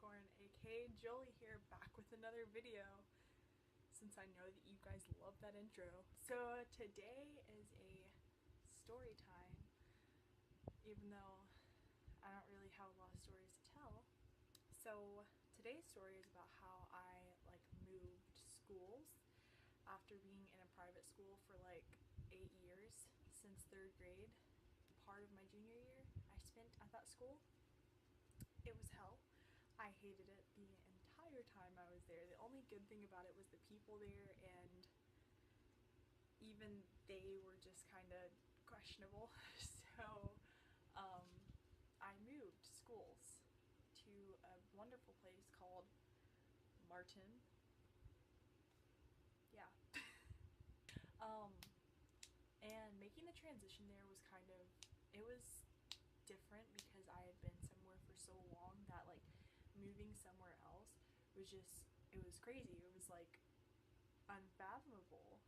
Unicorn, aka Jolie here, back with another video since I know that you guys love that intro. So today is a story time, even though I don't really have a lot of stories to tell. So today's story is about how I moved schools after being in a private school for 8 years since 3rd grade. Part of my junior year I spent at that school. It was hell. I hated it the entire time I was there. The only good thing about it was the people there, and even they were just kind of questionable. So I moved schools to a wonderful place called Martin. Yeah. And making the transition there was it was different because I had been somewhere for so long that moving somewhere else was it was crazy. It was unfathomable.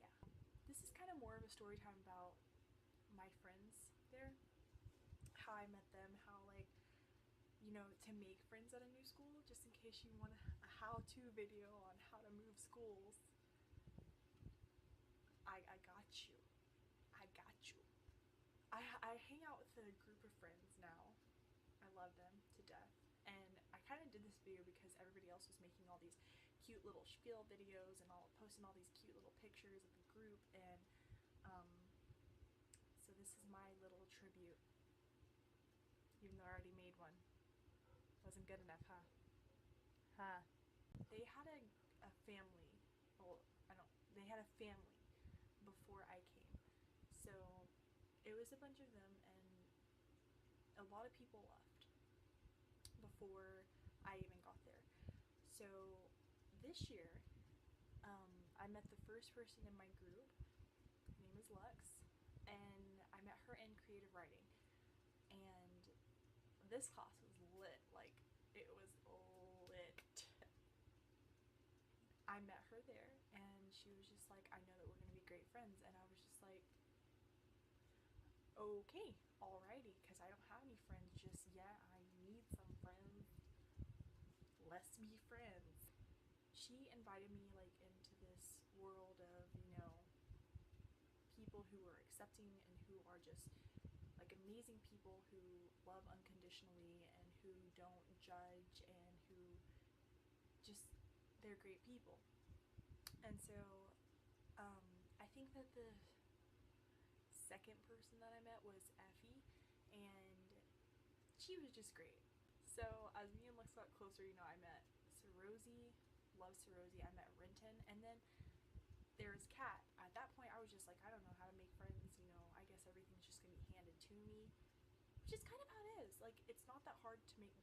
Yeah. This is kind of more of a story time about my friends there, how I met them, how to make friends at a new school, just in case you want a how-to video on how to move schools. I got you. I got you. I hang out with a group of friends now. I love them to death. And I kind of did this video because everybody else was making all these cute little spiel videos and all posting all these cute little pictures of the group, and so this is my little tribute. Even though I already made one. Wasn't good enough, huh? Huh. They had a family. Well, they had a family before I came. So it was a bunch of them, and a lot of people left before I even got there. So this year, I met the first person in my group. Her name is Lux, and I met her in creative writing. And this class was lit. It was lit. I met her there, and she was just like, I know that we're gonna be great friends, and I was just like, okay, alrighty, because I don't have any friends just yet. I need some friends. Let's be friends. She invited me into this world of, people who are accepting and who are just amazing people who love unconditionally and who don't judge and who just, they're great people. And so I think that the second person that I met was Effie, and she was just great. So as me and Lux got closer, I met Sarosi, love Sarosi, I met Renton, and then there was Kat. At that point I was just I don't know how to make friends, I guess everything's just gonna be handed to me, which is kind of how it is. It's not that hard to make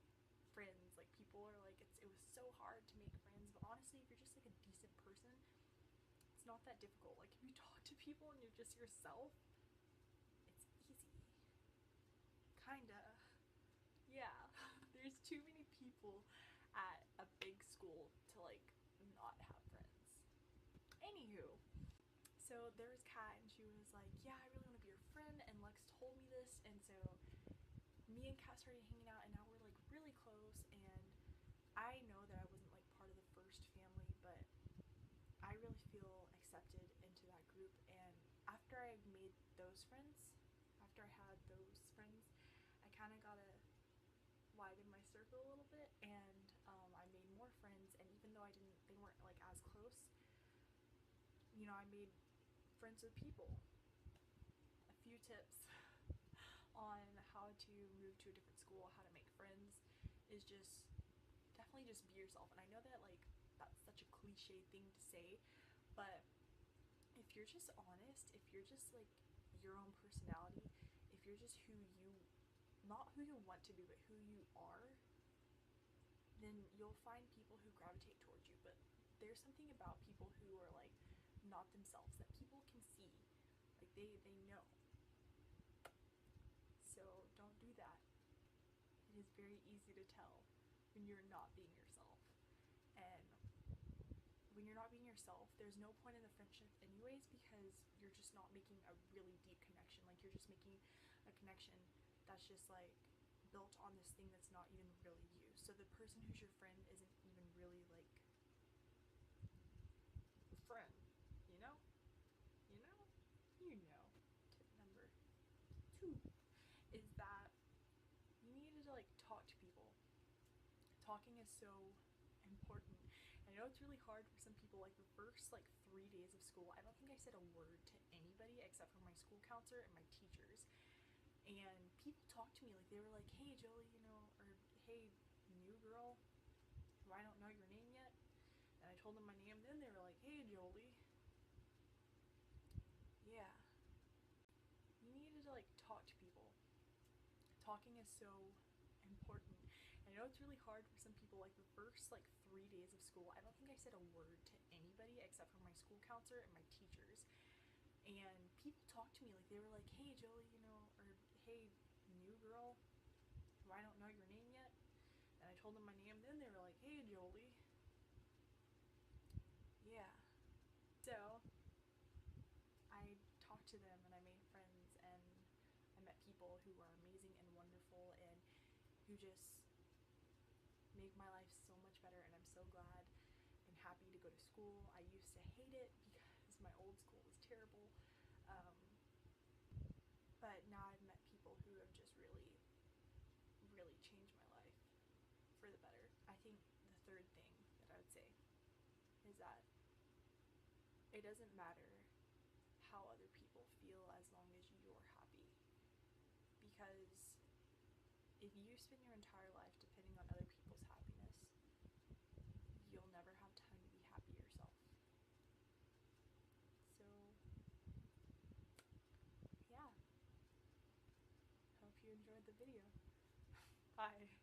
friends. People are it was so hard to make friends, but honestly, if you're just a decent person, it's not that difficult. If you talk to people and you're just yourself, it's easy. Kinda. Yeah. There's too many people at a big school to not have friends. Anywho, so there was Kat, and she was like, yeah, I really want to be your friend, and Lex told me this, and so me and Kat started hanging out, and now we're really close. And I know that I wasn't part of the first family, but I really feel accepted into that group. And after I made those friends, after I had those friends, I kind of got to widen my circle a little bit, and I made more friends. And even though they weren't as close, I made friends with people. A few tips on how to move to a different school, how to make friends, is definitely just be yourself. And I know that that's such a cliche thing to say, but if you're just honest, if you're just your own personality, if you're just not who you want to be, but who you are, then you'll find people who gravitate towards you. But there's something about people who are not themselves that people can see. They know. So don't do that. It is very easy to tell when you're not being yourself. And when you're not being yourself, there's no point in the friendship anyways, because you're just not making a really deep connection. You're just making a connection that's just built on this thing that's not even really you. So the person who's your friend isn't even really like a friend, you know? You know? You know. Tip number 2 is that you need to like talk to people. Talking is so important. I know it's really hard for some people. Like the first like 3 days of school, I don't think I said a word to anybody except for my school counselor and my teachers. And people talked to me like they were like, "Hey Jolie, you know," or "Hey new girl, who I don't know your name yet." And I told them my name. Then they were like, "Hey Jolie." Yeah. You need to like talk to people. Talking is so important. I know it's really hard for some people. Like the first like 3 days of school, I don't think I said a word to anybody except for my school counselor and my teachers. And people talked to me like they were like, "Hey Jolie, you know," or "Hey new girl, who I don't know your name yet." And I told them my name. Then they were like, "Hey Jolie." Yeah. So I talked to them and I made friends and I met people who are amazing and wonderful and who just make my life so much better, and I'm so glad and happy to go to school. I used to hate it because my old school was terrible, but now I've met people who have just really, really changed my life for the better. I think the third thing that I would say is that it doesn't matter how other people feel as long as you're happy, because if you spend your entire life depending on other people's happiness, you'll never have time to be happy yourself. So, yeah. Hope you enjoyed the video. Bye.